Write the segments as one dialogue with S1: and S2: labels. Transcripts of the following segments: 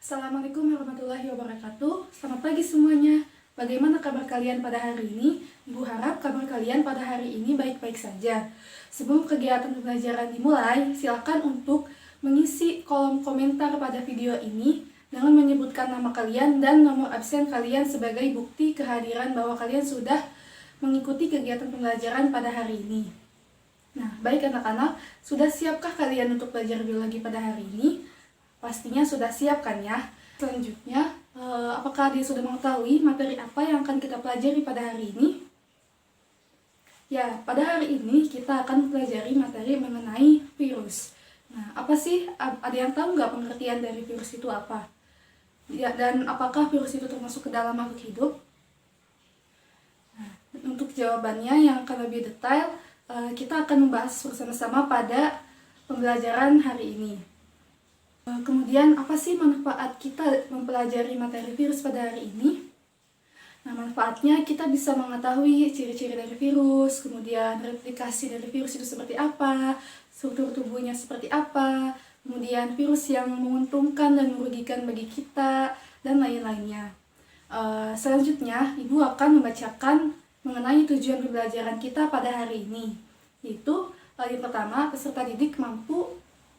S1: Assalamualaikum warahmatullahi wabarakatuh. Selamat pagi semuanya. Bagaimana kabar kalian pada hari ini? Ibu harap kabar kalian pada hari ini baik-baik saja. Sebelum kegiatan pembelajaran dimulai, silakan untuk mengisi kolom komentar pada video ini dengan menyebutkan nama kalian dan nomor absen kalian sebagai bukti kehadiran bahwa kalian sudah mengikuti kegiatan pembelajaran pada hari ini. Nah, baik anak-anak, sudah siapkah kalian untuk belajar biologi pada hari ini? Pastinya sudah siap kan ya? Selanjutnya, apakah dia sudah mengetahui materi apa yang akan kita pelajari pada hari ini? Ya, pada hari ini kita akan pelajari materi mengenai virus. Nah, apa sih? Ada yang tahu nggak pengertian dari virus itu apa? Ya, dan apakah virus itu termasuk ke dalam makhluk hidup? Nah, untuk jawabannya yang akan lebih detail, kita akan membahas bersama-sama pada pembelajaran hari ini. Kemudian, apa sih manfaat kita mempelajari materi virus pada hari ini? Nah, manfaatnya kita bisa mengetahui ciri-ciri dari virus, kemudian replikasi dari virus itu seperti apa, struktur tubuhnya seperti apa, kemudian virus yang menguntungkan dan merugikan bagi kita, dan lain-lainnya. Selanjutnya, Ibu akan membacakan mengenai tujuan pembelajaran kita pada hari ini, yaitu yang pertama, peserta didik mampu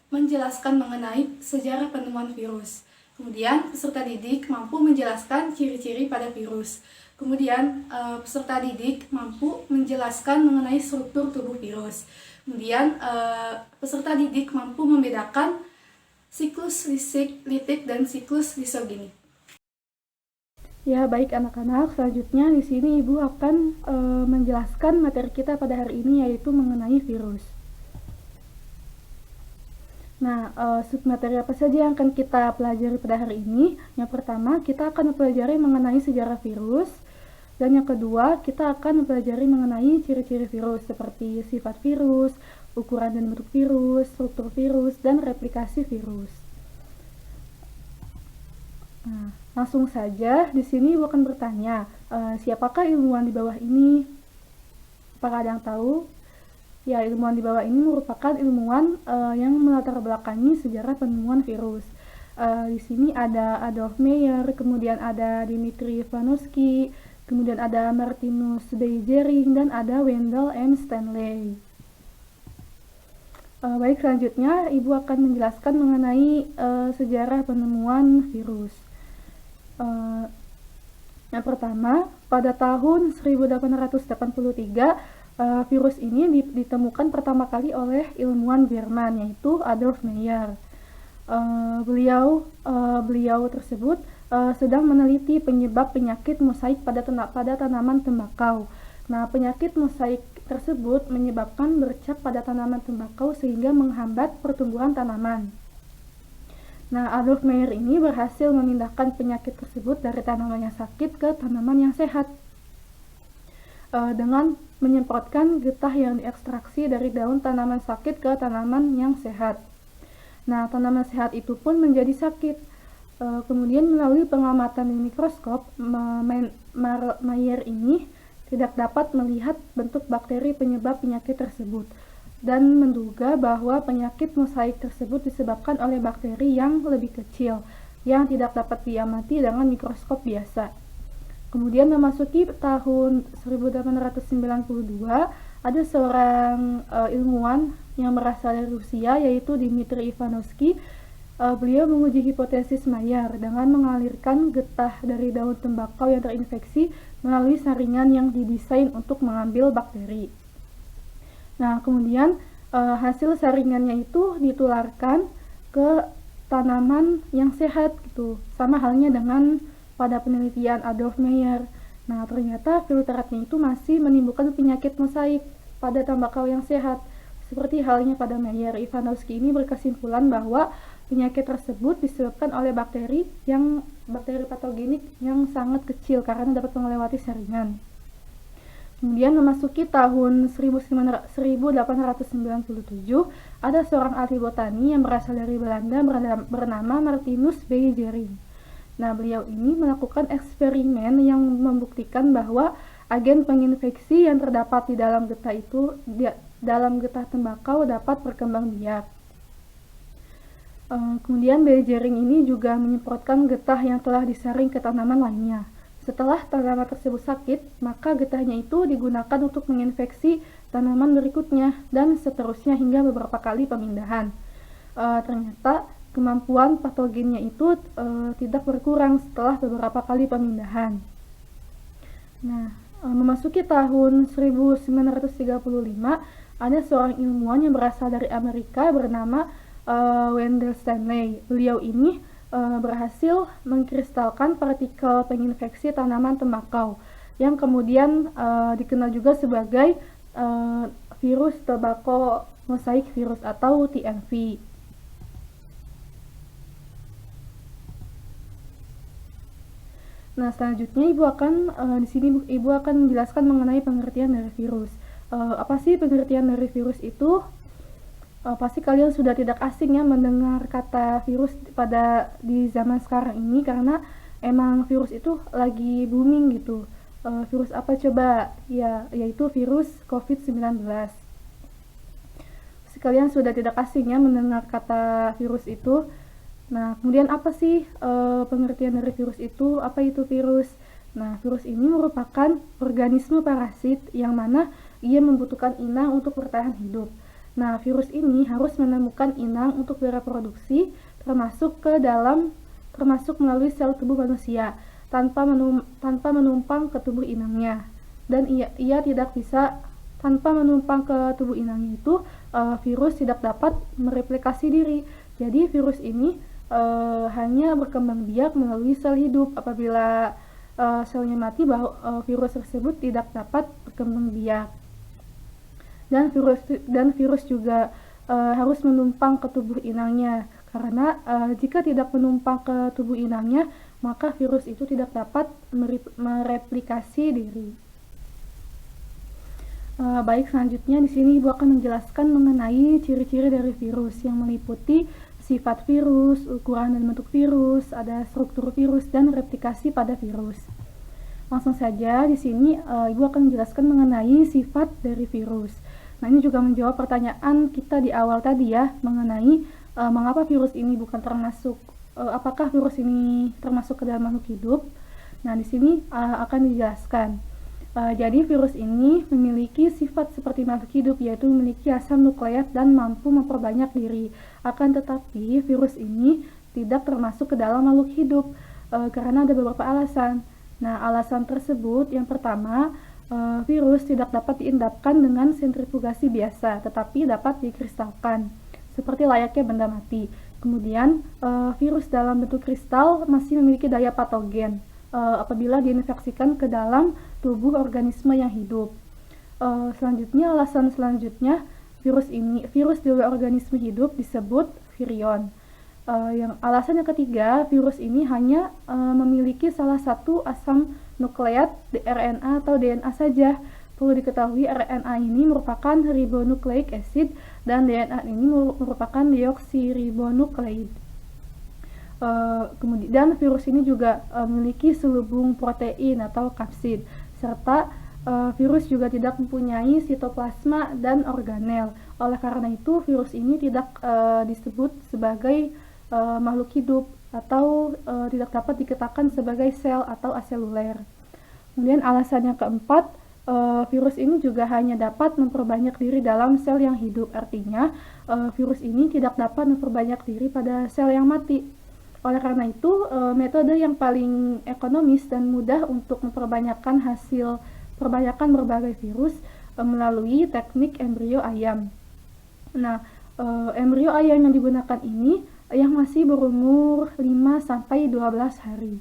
S1: menjelaskan mengenai sejarah penemuan virus. Kemudian, peserta didik mampu menjelaskan ciri-ciri pada virus. Kemudian, peserta didik mampu menjelaskan mengenai struktur tubuh virus. Kemudian, peserta didik mampu membedakan siklus litik dan siklus lisogenik. Ya, baik anak-anak, selanjutnya di sini Ibu akan menjelaskan materi kita pada hari ini, yaitu mengenai virus. Nah, submateri apa saja yang akan kita pelajari pada hari ini? Yang pertama, kita akan mempelajari mengenai sejarah virus. Dan yang kedua, kita akan mempelajari mengenai ciri-ciri virus seperti sifat virus, ukuran dan bentuk virus, struktur virus, dan replikasi virus. Nah, langsung saja di sini Ibu akan bertanya, siapakah ilmuwan di bawah ini? Apakah ada yang tahu? Ya, ilmuwan di bawah ini merupakan ilmuwan yang melatar belakangi sejarah penemuan virus. Di sini ada Adolf Meyer, kemudian ada Dmitri Ivanovsky, kemudian ada Martinus Beijering, dan ada Wendell M. Stanley. Baik, selanjutnya Ibu akan menjelaskan mengenai sejarah penemuan virus. Yang pertama, pada tahun 1883, virus ini ditemukan pertama kali oleh ilmuwan Jerman, yaitu Adolf Meyer. Beliau tersebut sedang meneliti penyebab penyakit mosaik pada tanaman tembakau. Nah, penyakit mosaik tersebut menyebabkan bercak pada tanaman tembakau sehingga menghambat pertumbuhan tanaman. Nah, Adolf Meyer ini berhasil memindahkan penyakit tersebut dari tanaman yang sakit ke tanaman yang sehat dengan menyemprotkan getah yang diekstraksi dari daun tanaman sakit ke tanaman yang sehat. Nah, tanaman sehat itu pun menjadi sakit. Kemudian melalui pengamatan di mikroskop, Meyer ini tidak dapat melihat bentuk bakteri penyebab penyakit tersebut dan menduga bahwa penyakit mosaik tersebut disebabkan oleh bakteri yang lebih kecil yang tidak dapat diamati dengan mikroskop biasa. Kemudian memasuki tahun 1892, ada seorang ilmuwan yang berasal dari Rusia, yaitu Dmitri Ivanovsky. Beliau menguji hipotesis Meyer dengan mengalirkan getah dari daun tembakau yang terinfeksi melalui saringan yang didesain untuk mengambil bakteri. Nah, kemudian hasil saringannya itu ditularkan ke tanaman yang sehat gitu. Sama halnya dengan pada penelitian Adolf Meyer. Nah, ternyata filtratnya itu masih menimbulkan penyakit mosaik pada tembakau yang sehat. Seperti halnya pada Meyer, Ivanovsky ini berkesimpulan bahwa penyakit tersebut disebabkan oleh bakteri patogenik yang sangat kecil karena dapat melewati saringan. Kemudian memasuki tahun 1897, ada seorang ahli botani yang berasal dari Belanda bernama Martinus Beijering. Nah, beliau ini melakukan eksperimen yang membuktikan bahwa agen penginfeksi yang terdapat di dalam getah tembakau dapat berkembang biak. Kemudian beli jaring ini juga menyemprotkan getah yang telah disaring ke tanaman lainnya. Setelah tanaman tersebut sakit, maka getahnya itu digunakan untuk menginfeksi tanaman berikutnya dan seterusnya hingga beberapa kali pemindahan. Ternyata kemampuan patogennya itu tidak berkurang setelah beberapa kali pemindahan. Nah, memasuki tahun 1935, ada seorang ilmuwan yang berasal dari Amerika bernama Wendell Stanley. Beliau ini berhasil mengkristalkan partikel penginfeksi tanaman tembakau yang kemudian dikenal juga sebagai virus tobacco mosaic virus atau TMV. Nah, selanjutnya di sini ibu akan menjelaskan mengenai pengertian dari virus. Apa sih pengertian dari virus itu? Pasti kalian sudah tidak asing ya mendengar kata virus di zaman sekarang ini, karena emang virus itu lagi booming gitu. Virus apa coba? Ya, yaitu virus COVID-19. Pasti kalian sudah tidak asing ya mendengar kata virus itu. Nah, kemudian apa sih pengertian dari virus itu? Apa itu virus? Nah, virus ini merupakan organisme parasit yang mana ia membutuhkan inang untuk bertahan hidup. Nah, virus ini harus menemukan inang untuk bereproduksi, termasuk melalui sel tubuh manusia, tanpa menumpang ke tubuh inangnya. Dan ia tidak bisa tanpa menumpang ke tubuh inangnya itu, virus tidak dapat mereplikasi diri. Jadi virus ini hanya berkembang biak melalui sel hidup. Apabila selnya mati, virus tersebut tidak dapat berkembang biak. Dan virus juga harus menumpang ke tubuh inangnya, karena jika tidak menumpang ke tubuh inangnya, maka virus itu tidak dapat mereplikasi diri. Baik, selanjutnya di sini Ibu akan menjelaskan mengenai ciri-ciri dari virus yang meliputi sifat virus, ukuran dan bentuk virus, ada struktur virus dan replikasi pada virus. Langsung saja di sini Ibu akan menjelaskan mengenai sifat dari virus. Nah, ini juga menjawab pertanyaan kita di awal tadi ya, mengenai mengapa virus ini apakah virus ini termasuk ke dalam makhluk hidup. Nah, di sini akan dijelaskan. Jadi virus ini memiliki sifat seperti makhluk hidup, yaitu memiliki asam nukleat dan mampu memperbanyak diri. Akan tetapi virus ini tidak termasuk ke dalam makhluk hidup karena ada beberapa alasan. Nah, alasan tersebut yang pertama, virus tidak dapat diendapkan dengan sentrifugasi biasa, tetapi dapat dikristalkan seperti layaknya benda mati. Kemudian virus dalam bentuk kristal masih memiliki daya patogen apabila diinfeksikan ke dalam tubuh organisme yang hidup. Alasan selanjutnya, virus di luar organisme hidup disebut virion. Alasan yang ketiga, virus ini hanya memiliki salah satu asam nukleat di RNA atau DNA saja. Perlu diketahui RNA ini merupakan ribonucleic acid dan DNA ini merupakan deoksiribonukleid. Kemudian virus ini juga memiliki selubung protein atau kapsid, serta virus juga tidak mempunyai sitoplasma dan organel. Oleh karena itu, virus ini tidak disebut sebagai makhluk hidup atau tidak dapat dikatakan sebagai sel atau aseluler. Kemudian alasan yang keempat, virus ini juga hanya dapat memperbanyak diri dalam sel yang hidup. Artinya, virus ini tidak dapat memperbanyak diri pada sel yang mati. Oleh karena itu, metode yang paling ekonomis dan mudah untuk memperbanyakkan berbagai virus melalui teknik embrio ayam. Nah, embrio ayam yang digunakan ini yang masih berumur 5-12 hari.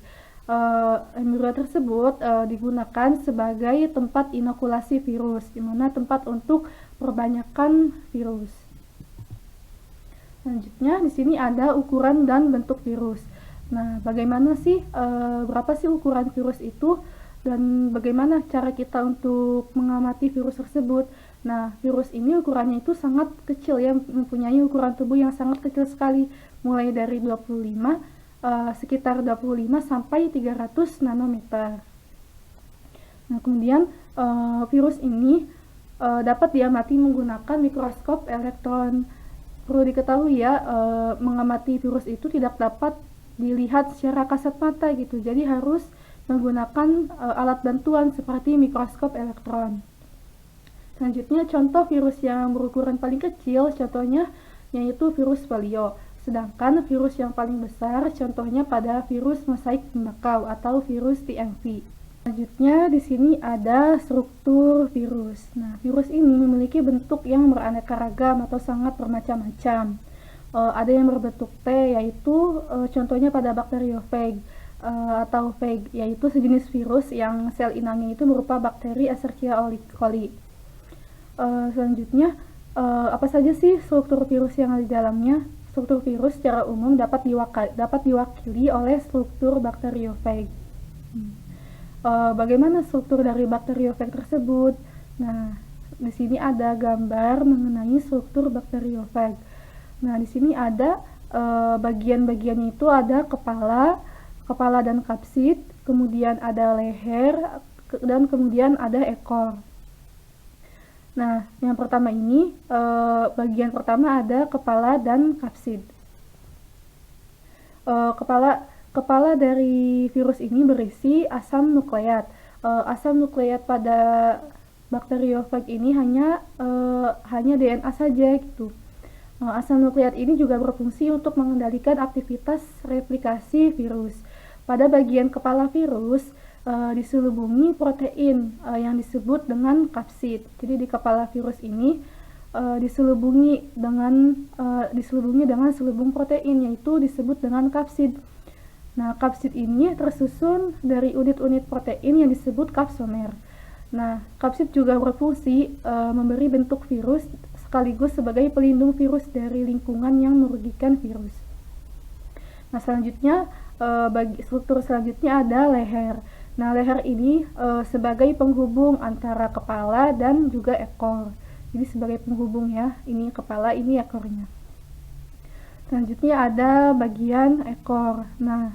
S1: Embrio tersebut digunakan sebagai tempat inokulasi virus, di mana tempat untuk perbanyakan virus. Selanjutnya di sini ada ukuran dan bentuk virus. Nah, berapa sih ukuran virus itu dan bagaimana cara kita untuk mengamati virus tersebut? Nah, virus ini ukurannya itu sangat kecil ya, mempunyai ukuran tubuh yang sangat kecil sekali, mulai dari sekitar 25 sampai 300 nanometer. Nah, kemudian virus ini dapat diamati menggunakan mikroskop elektron. perlu diketahui ya, mengamati virus itu tidak dapat dilihat secara kasat mata gitu. Jadi harus menggunakan alat bantuan seperti mikroskop elektron. Selanjutnya, contoh virus yang berukuran paling kecil, contohnya yaitu virus polio. Sedangkan virus yang paling besar, contohnya pada virus mosaik tembakau atau virus TMV. Selanjutnya, di sini ada struktur virus. Nah, virus ini memiliki bentuk yang beraneka ragam atau sangat bermacam-macam. Ada yang berbentuk T, yaitu contohnya pada bakteriofag atau phage, yaitu sejenis virus yang sel inangnya itu berupa bakteri Escherichia coli. Selanjutnya, apa saja sih struktur virus yang ada di dalamnya? Struktur virus secara umum dapat diwakili oleh struktur bakteriofag. Bagaimana struktur dari bakteriofag tersebut? Nah, di sini ada gambar mengenai struktur bakteriofag. Nah, di sini ada bagian-bagiannya itu ada kepala dan kapsid, kemudian ada leher, dan kemudian ada ekor. Nah, yang pertama ini, bagian pertama ada kepala dan kapsid. Kepala dari virus ini berisi asam nukleat. Asam nukleat pada bakteriofag ini hanya DNA saja gitu. Asam nukleat ini juga berfungsi untuk mengendalikan aktivitas replikasi virus. Pada bagian kepala virus diselubungi protein yang disebut dengan kapsid. Jadi di kepala virus ini diselubungi dengan selubung protein, yaitu disebut dengan kapsid. Nah, kapsid ini tersusun dari unit-unit protein yang disebut kapsomer. Nah, kapsid juga berfungsi memberi bentuk virus sekaligus sebagai pelindung virus dari lingkungan yang merugikan virus. Nah, selanjutnya struktur selanjutnya ada leher. Nah, leher ini sebagai penghubung antara kepala dan juga ekor. Jadi sebagai penghubung ya, ini kepala, ini ekornya. Selanjutnya ada bagian ekor. Nah,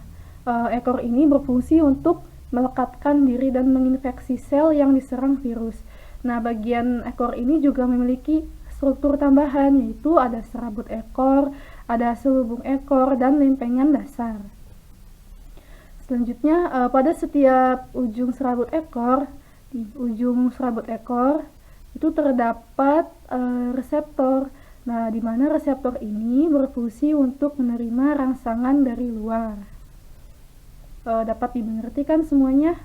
S1: ekor ini berfungsi untuk melekatkan diri dan menginfeksi sel yang diserang virus. Nah, bagian ekor ini juga memiliki struktur tambahan, yaitu ada serabut ekor, ada selubung ekor, dan lempengan dasar. Selanjutnya, pada setiap ujung serabut ekor, di ujung serabut ekor itu terdapat reseptor. Nah, di mana reseptor ini berfungsi untuk menerima rangsangan dari luar. Dapat dimengerti kan semuanya?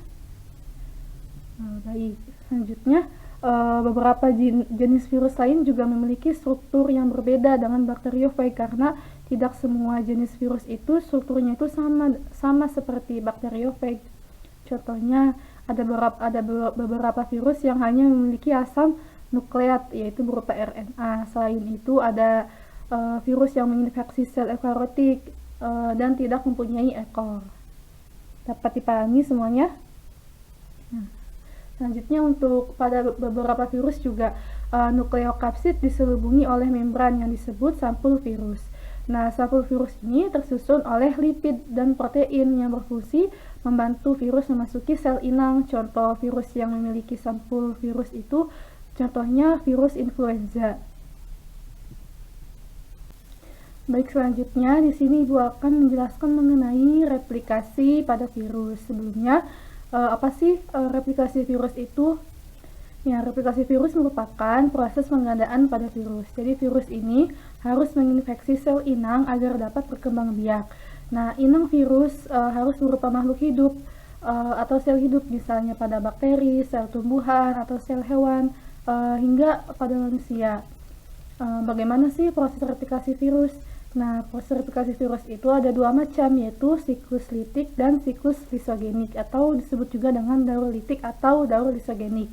S1: Baik, selanjutnya beberapa jenis virus lain juga memiliki struktur yang berbeda dengan bakteriofag karena tidak semua jenis virus itu strukturnya itu sama seperti bakteriofag. Contohnya ada beberapa virus yang hanya memiliki asam nukleat, yaitu berupa RNA. Selain itu ada virus yang menginfeksi sel eukariotik dan tidak mempunyai ekor. Dapat dipahami semuanya? Nah, selanjutnya untuk pada beberapa virus juga nukleokapsid diselubungi oleh membran yang disebut sampul virus. Nah, sampul virus ini tersusun oleh lipid dan protein yang berfungsi membantu virus memasuki sel inang. Contoh virus yang memiliki sampul virus itu contohnya virus influenza. Baik, selanjutnya di sini Ibu akan menjelaskan mengenai replikasi pada virus. Sebelumnya, apa sih replikasi virus itu? Ya, replikasi virus merupakan proses penggandaan pada virus. Jadi virus ini harus menginfeksi sel inang agar dapat berkembang biak. Nah, inang virus harus berupa makhluk hidup atau sel hidup, misalnya pada bakteri, sel tumbuhan, atau sel hewan, hingga pada manusia. Bagaimana sih proses replikasi virus? Nah, proses replikasi virus itu ada dua macam, yaitu siklus litik dan siklus lisogenik, atau disebut juga dengan daur litik atau daur lisogenik.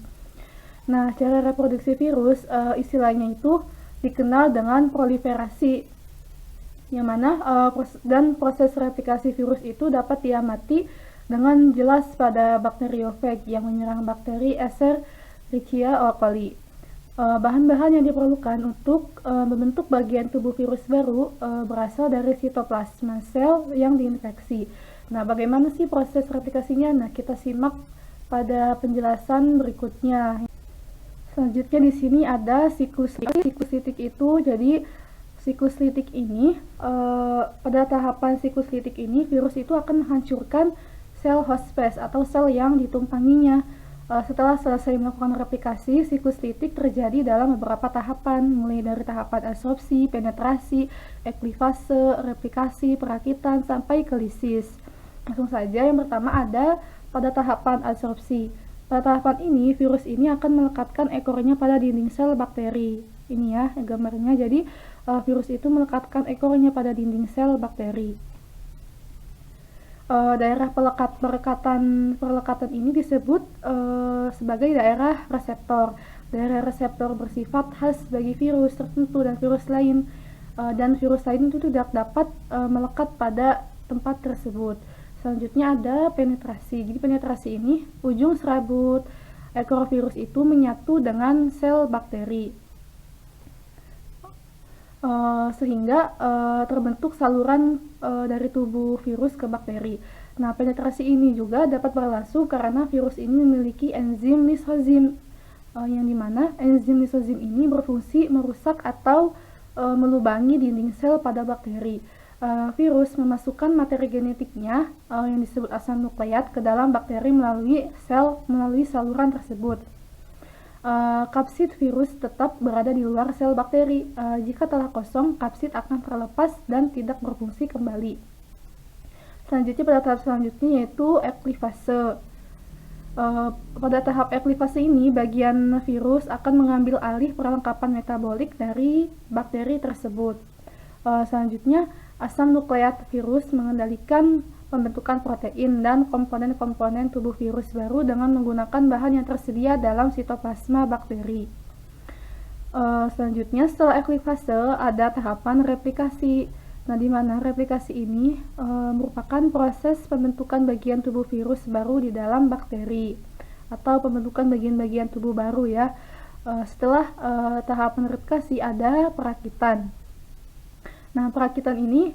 S1: Nah, cara reproduksi virus istilahnya itu dikenal dengan proliferasi, yang mana proses replikasi virus itu dapat diamati dengan jelas pada bakteriofag yang menyerang bakteri Escherichia coli. Bahan-bahan yang diperlukan untuk membentuk bagian tubuh virus baru berasal dari sitoplasma sel yang diinfeksi. Nah, bagaimana sih proses replikasinya? Nah, kita simak pada penjelasan berikutnya. Selanjutnya di sini ada siklus litik. Siklus litik itu jadi siklus litik ini, pada tahapan siklus litik ini virus itu akan menghancurkan sel host space atau sel yang ditumpanginya. Setelah selesai melakukan replikasi, siklus litik terjadi dalam beberapa tahapan, mulai dari tahapan adsorpsi, penetrasi, eklifase, replikasi, perakitan, sampai ke lisis. Langsung saja, yang pertama ada pada tahapan adsorpsi. Pada tahapan ini, virus ini akan melekatkan ekornya pada dinding sel bakteri. Ini ya gambarnya, jadi virus itu melekatkan ekornya pada dinding sel bakteri. Daerah perlekatan ini disebut sebagai daerah reseptor. Daerah reseptor bersifat khas bagi virus tertentu dan virus lain, dan virus lain itu tidak dapat melekat pada tempat tersebut. Selanjutnya ada penetrasi. Jadi penetrasi ini ujung serabut ekor virus itu menyatu dengan sel bakteri, sehingga terbentuk saluran dari tubuh virus ke bakteri. Nah, penetrasi ini juga dapat berlangsung karena virus ini memiliki enzim lisozim, yang dimana enzim lisozim ini berfungsi merusak atau melubangi dinding sel pada bakteri. Virus memasukkan materi genetiknya yang disebut asam nukleat ke dalam bakteri melalui saluran tersebut. Kapsid virus tetap berada di luar sel bakteri. Jika telah kosong, kapsid akan terlepas dan tidak berfungsi kembali. Selanjutnya pada tahap selanjutnya yaitu eklifase. Pada tahap eklifase ini, bagian virus akan mengambil alih perlengkapan metabolik dari bakteri tersebut. Selanjutnya, asam nukleat virus mengendalikan pembentukan protein dan komponen-komponen tubuh virus baru dengan menggunakan bahan yang tersedia dalam sitoplasma bakteri. Selanjutnya, setelah eklifase ada tahapan replikasi. Nah, di mana replikasi ini merupakan proses pembentukan bagian tubuh virus baru di dalam bakteri atau pembentukan bagian-bagian tubuh baru ya. Setelah tahapan replikasi ada perakitan. Nah, perakitan ini,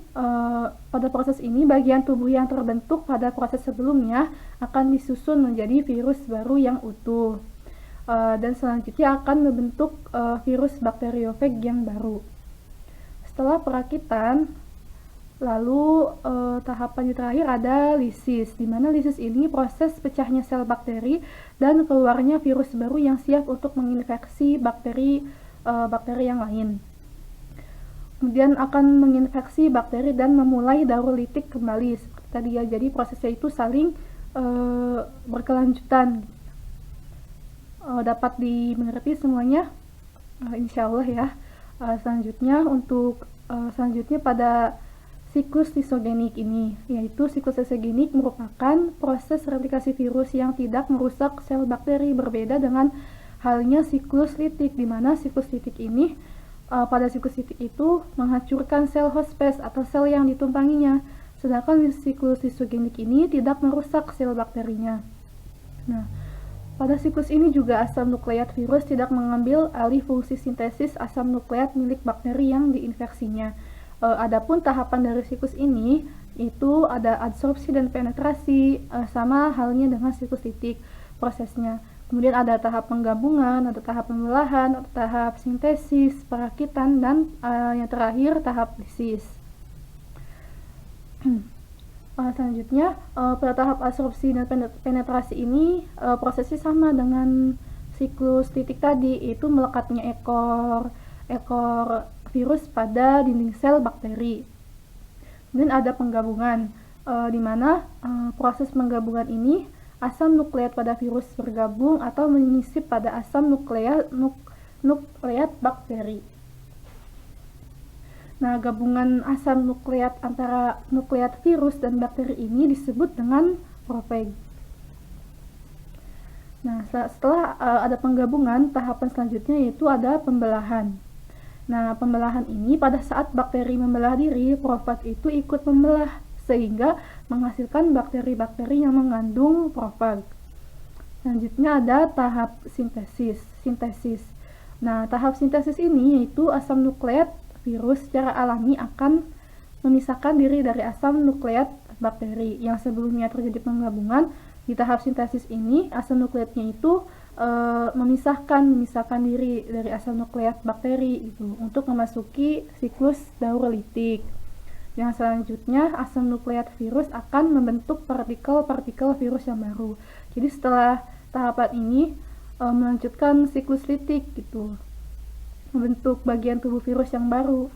S1: pada proses ini bagian tubuh yang terbentuk pada proses sebelumnya akan disusun menjadi virus baru yang utuh, dan selanjutnya akan membentuk virus bakteriofag yang baru. Setelah perakitan, lalu tahapan terakhir ada lisis, di mana lisis ini proses pecahnya sel bakteri dan keluarnya virus baru yang siap untuk menginfeksi bakteri yang lain. Kemudian akan menginfeksi bakteri dan memulai daur litik kembali seperti tadi ya. Jadi prosesnya itu saling berkelanjutan. Dapat dimengerti semuanya, insya Allah ya. Selanjutnya pada siklus lisogenik ini, yaitu siklus lisogenik merupakan proses replikasi virus yang tidak merusak sel bakteri, berbeda dengan halnya siklus litik, di mana siklus litik ini pada siklus litik itu menghancurkan sel host space atau sel yang ditumpanginya, sedangkan siklus lisogenik ini tidak merusak sel bakterinya. Nah, pada siklus ini juga asam nukleat virus tidak mengambil alih fungsi sintesis asam nukleat milik bakteri yang diinfeksinya. Adapun tahapan dari siklus ini itu ada adsorpsi dan penetrasi, sama halnya dengan siklus litik prosesnya. Kemudian ada tahap penggabungan, ada tahap pembelahan, ada tahap sintesis, perakitan, dan yang terakhir tahap lisis. Selanjutnya, pada tahap adsorpsi dan penetrasi ini prosesnya sama dengan siklus litik tadi, yaitu melekatnya ekor virus pada dinding sel bakteri. Kemudian ada penggabungan, di mana proses penggabungan ini asam nukleat pada virus bergabung atau menyisip pada asam nukleat bakteri. Nah, gabungan asam nukleat antara nukleat virus dan bakteri ini disebut dengan profag. Nah, setelah ada penggabungan, tahapan selanjutnya yaitu ada pembelahan. Nah, pembelahan ini pada saat bakteri membelah diri, profag itu ikut membelah, sehingga menghasilkan bakteri-bakteri yang mengandung profag. Selanjutnya ada tahap sintesis. Nah, tahap sintesis ini yaitu asam nukleat virus secara alami akan memisahkan diri dari asam nukleat bakteri yang sebelumnya terjadi penggabungan. Di tahap sintesis ini asam nukleatnya itu memisahkan diri dari asal nukleat bakteri gitu untuk memasuki siklus daur litik. Yang selanjutnya, asam nukleat virus akan membentuk partikel-partikel virus yang baru. Jadi setelah tahapan ini melanjutkan siklus litik gitu, membentuk bagian tubuh virus yang baru.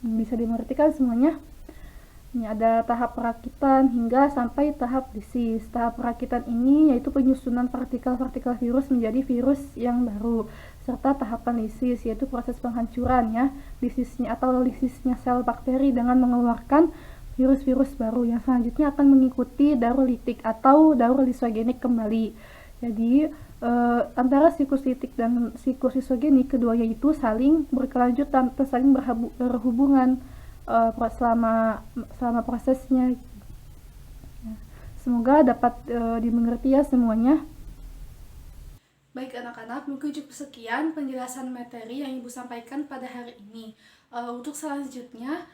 S1: Bisa dimengertikan semuanya? Ini ada tahap perakitan hingga sampai tahap lisis. Tahap perakitan ini yaitu penyusunan partikel-partikel virus menjadi virus yang baru, serta tahapan lisis yaitu proses penghancuran ya, lisisnya sel bakteri dengan mengeluarkan virus-virus baru yang selanjutnya akan mengikuti daur litik atau daur lisogenik kembali. Jadi antara siklus litik dan siklus lisogenik keduanya itu saling berkelanjutan atau saling berhubungan selama prosesnya. Semoga dapat dimengerti ya semuanya. Baik anak-anak, mungkin cukup sekian penjelasan materi yang Ibu sampaikan pada hari ini. Untuk selanjutnya,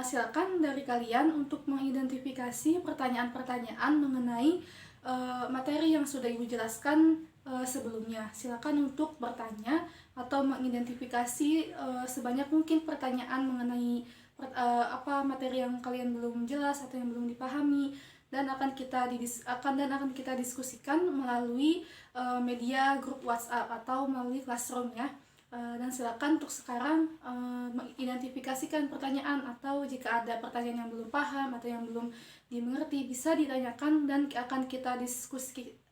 S1: silakan dari kalian untuk mengidentifikasi pertanyaan-pertanyaan mengenai materi yang sudah Ibu jelaskan sebelumnya. Silakan untuk bertanya atau mengidentifikasi sebanyak mungkin pertanyaan mengenai apa materi yang kalian belum jelas atau yang belum dipahami, dan akan kita diskusikan melalui media grup WhatsApp atau melalui Classroom ya. Dan silakan untuk sekarang mengidentifikasikan pertanyaan, atau jika ada pertanyaan yang belum paham atau yang belum dimengerti bisa ditanyakan dan akan kita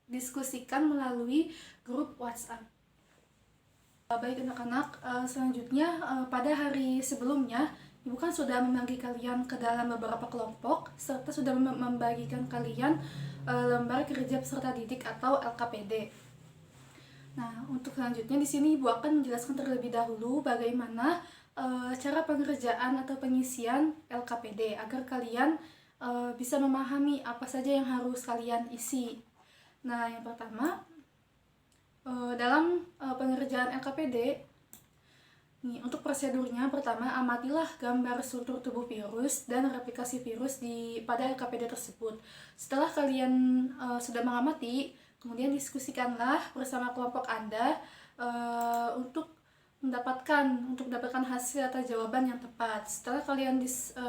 S1: diskusikan melalui grup WhatsApp. Baik anak-anak, selanjutnya pada hari sebelumnya Ibu kan sudah membagi kalian ke dalam beberapa kelompok serta sudah membagikan kalian lembar kerja peserta didik atau LKPD. Nah, untuk selanjutnya di sini Ibu akan menjelaskan terlebih dahulu bagaimana cara pengerjaan atau pengisian LKPD agar kalian bisa memahami apa saja yang harus kalian isi. Nah, yang pertama dalam pengerjaan LKPD, untuk prosedurnya, pertama amatilah gambar struktur tubuh virus dan replikasi virus pada LKPD tersebut. Setelah kalian sudah mengamati, kemudian diskusikanlah bersama kelompok Anda untuk mendapatkan hasil atau jawaban yang tepat. Setelah kalian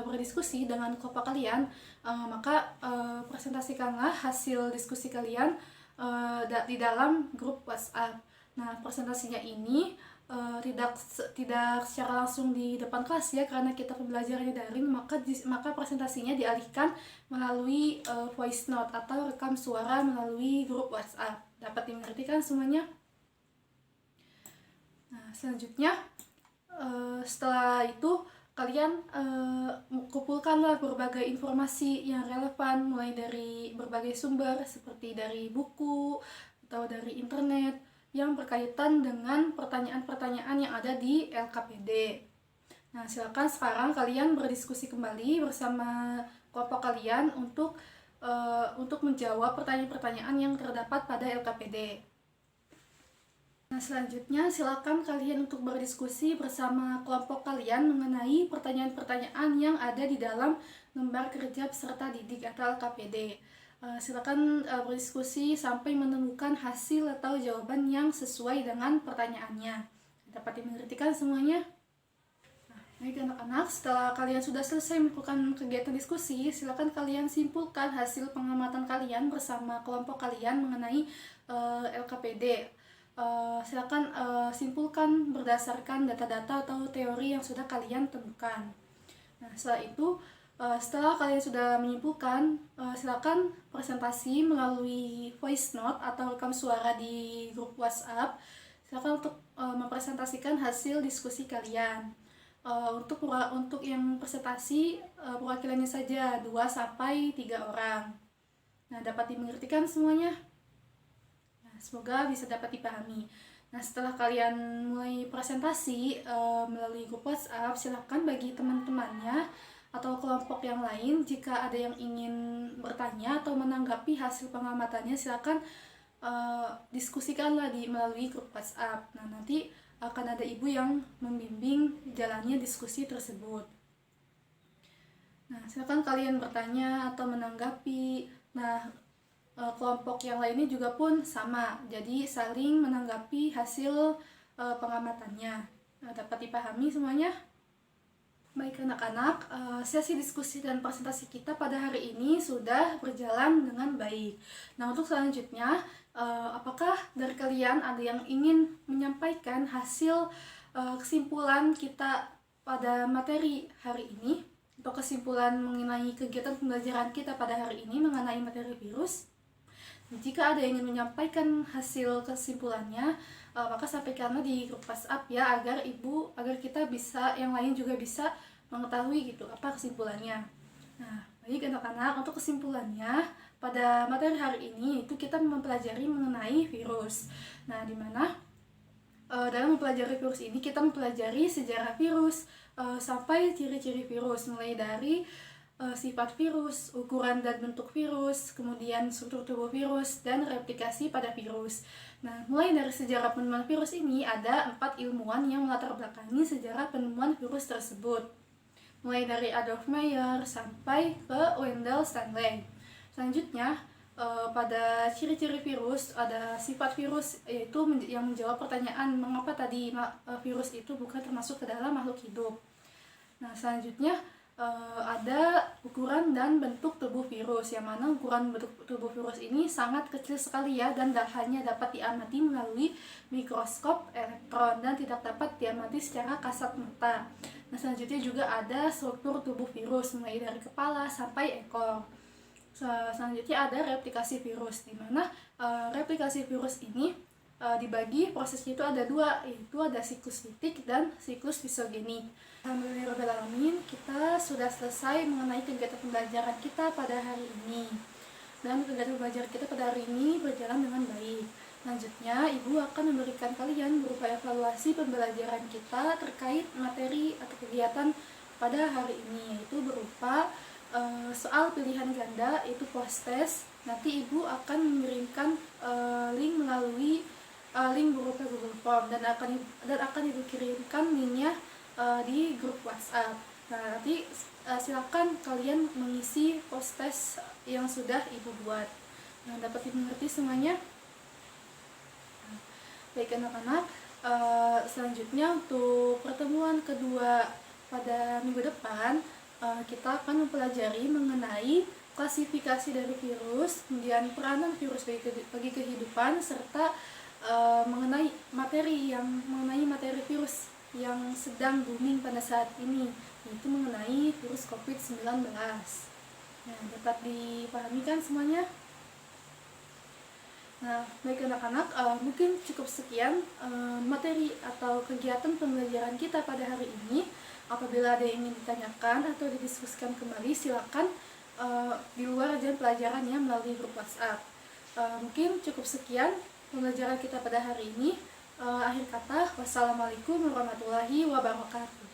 S1: berdiskusi dengan kelompok kalian, maka presentasikanlah hasil diskusi kalian di dalam grup WhatsApp. Nah, presentasinya ini tidak secara langsung di depan kelas ya, karena kita pembelajarannya daring, maka presentasinya dialihkan melalui voice note atau rekam suara melalui grup WhatsApp. Dapat dimengerti kan semuanya? Nah, selanjutnya setelah itu kalian kumpulkanlah berbagai informasi yang relevan, mulai dari berbagai sumber seperti dari buku atau dari internet yang berkaitan dengan pertanyaan-pertanyaan yang ada di LKPD. Nah, silakan sekarang kalian berdiskusi kembali bersama kelompok kalian untuk menjawab pertanyaan-pertanyaan yang terdapat pada LKPD. Nah, selanjutnya silakan kalian untuk berdiskusi bersama kelompok kalian mengenai pertanyaan-pertanyaan yang ada di dalam lembar kerja peserta didik atau LKPD. Silakan berdiskusi sampai menemukan hasil atau jawaban yang sesuai dengan pertanyaannya. Dapat dimengertikan semuanya? Nah, baik anak-anak, setelah kalian sudah selesai melakukan kegiatan diskusi, silakan kalian simpulkan hasil pengamatan kalian bersama kelompok kalian mengenai LKPD. Silakan simpulkan berdasarkan data-data atau teori yang sudah kalian temukan. Nah, setelah kalian sudah menyimpulkan, silakan presentasi melalui voice note atau rekam suara di grup WhatsApp. Silakan untuk mempresentasikan hasil diskusi kalian. Untuk yang presentasi perwakilannya saja 2-3 orang. Nah, dapat dimengertikan semuanya? Nah, semoga bisa dapat dipahami. Nah, setelah kalian mulai presentasi melalui grup WhatsApp, silakan bagi teman-temannya atau kelompok yang lain jika ada yang ingin bertanya atau menanggapi hasil pengamatannya, silakan diskusikanlah melalui grup WhatsApp. Nah, nanti akan ada ibu yang membimbing jalannya diskusi tersebut. Nah, silakan kalian bertanya atau menanggapi. Nah, kelompok yang lainnya juga pun sama. Jadi saling menanggapi hasil pengamatannya. Dapat dipahami semuanya? Baik anak-anak, sesi diskusi dan presentasi kita pada hari ini sudah berjalan dengan baik. Nah, untuk selanjutnya, apakah dari kalian ada yang ingin menyampaikan hasil kesimpulan kita pada materi hari ini? Atau kesimpulan mengenai kegiatan pembelajaran kita pada hari ini mengenai materi virus? Jika ada yang ingin menyampaikan hasil kesimpulannya, maka sampaikanlah di grup WhatsApp ya, agar kita bisa, yang lain juga bisa mengetahui gitu apa kesimpulannya. Nah, baik anak-anak, untuk kesimpulannya pada materi hari ini itu kita mempelajari mengenai virus. Nah, di mana dalam mempelajari virus ini kita mempelajari sejarah virus sampai ciri-ciri virus, mulai dari sifat virus, ukuran dan bentuk virus, kemudian struktur tubuh virus, dan replikasi pada virus. Nah, mulai dari sejarah penemuan virus ini, ada 4 ilmuwan yang melatar belakangi sejarah penemuan virus tersebut. Mulai dari Adolf Meyer sampai ke Wendell Stanley. Selanjutnya, pada ciri-ciri virus, ada sifat virus, yaitu yang menjawab pertanyaan mengapa tadi virus itu bukan termasuk ke dalam makhluk hidup. Nah, selanjutnya, ada ukuran dan bentuk tubuh virus, yang mana ukuran bentuk tubuh virus ini sangat kecil sekali ya, dan hanya dapat diamati melalui mikroskop elektron dan tidak dapat diamati secara kasat mata. Nah, selanjutnya juga ada struktur tubuh virus, mulai dari kepala sampai ekor. Selanjutnya ada replikasi virus, di mana replikasi virus ini dibagi, prosesnya itu ada 2, yaitu ada siklus litik dan siklus fisogenik. Alhamdulillahirrahmanirrahim, kita sudah selesai mengenai kegiatan pembelajaran kita pada hari ini. Dan kegiatan pembelajaran kita pada hari ini berjalan dengan baik. Selanjutnya, Ibu akan memberikan kalian berupa evaluasi pembelajaran kita terkait materi atau kegiatan pada hari ini, yaitu berupa soal pilihan ganda, itu post test. Nanti Ibu akan mengirimkan link melalui link berupa Google Form, dan akan Ibu kirimkan linknya di grup WhatsApp. Nah, nanti silakan kalian mengisi post test yang sudah Ibu buat. Nah, dapat dimengerti semuanya? Nah, baik anak-anak, selanjutnya untuk pertemuan kedua pada minggu depan, kita akan mempelajari mengenai klasifikasi dari virus, kemudian peranan virus bagi kehidupan, serta mengenai materi virus yang sedang booming pada saat ini, yaitu mengenai virus COVID-19. Nah, dapat dipahami kan semuanya? Nah, baik anak-anak, mungkin cukup sekian materi atau kegiatan pembelajaran kita pada hari ini. Apabila ada yang ingin ditanyakan atau didiskusikan kembali, silakan di luar jam pelajarannya melalui grup WhatsApp. Mungkin cukup sekian pembelajaran kita pada hari ini. Akhir kata, wassalamualaikum warahmatullahi wabarakatuh.